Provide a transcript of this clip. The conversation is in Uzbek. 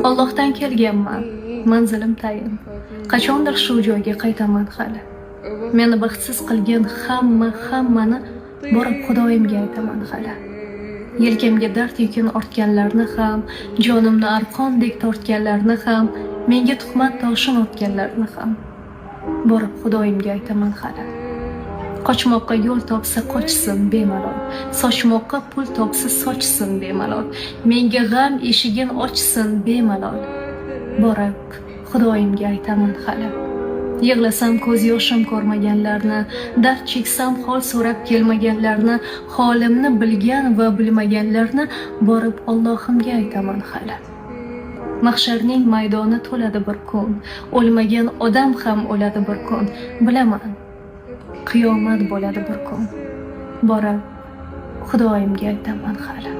Allohdan kelganman, manzilim tayin. Qachondir shu joyga qaytaman hali. Meni baxtsiz qilgan hammani borib Xudoyimga aytaman hali. Yelkamga dard yukin ortganlarni ham, jonimni arqondek tortganlarni ham, menga tuhmat toshin otganlarni ham borib Xudoyimga aytaman hali. Qochmoqqa yo'l topsa qochsin bemalol, sochmoqqa pul topsa sochsin bemalol, menga g'am eshigin ochsin bemalol, borib Xudoyimga aytaman hali. Yig'lasam ko'z yoshim ko'rmaganlarni, dard cheksam hol so'rab kelmaganlarni, holimni bilgan va bilmaganlarni borib Allohimga aytaman hali. Mahsharning maydoni to'ladi bir kun, o'lmagan odam ham o'ladi bir kun, bilaman. Qiyomat bo'ladi bir kun, borib Xudoyimga aytaman hali.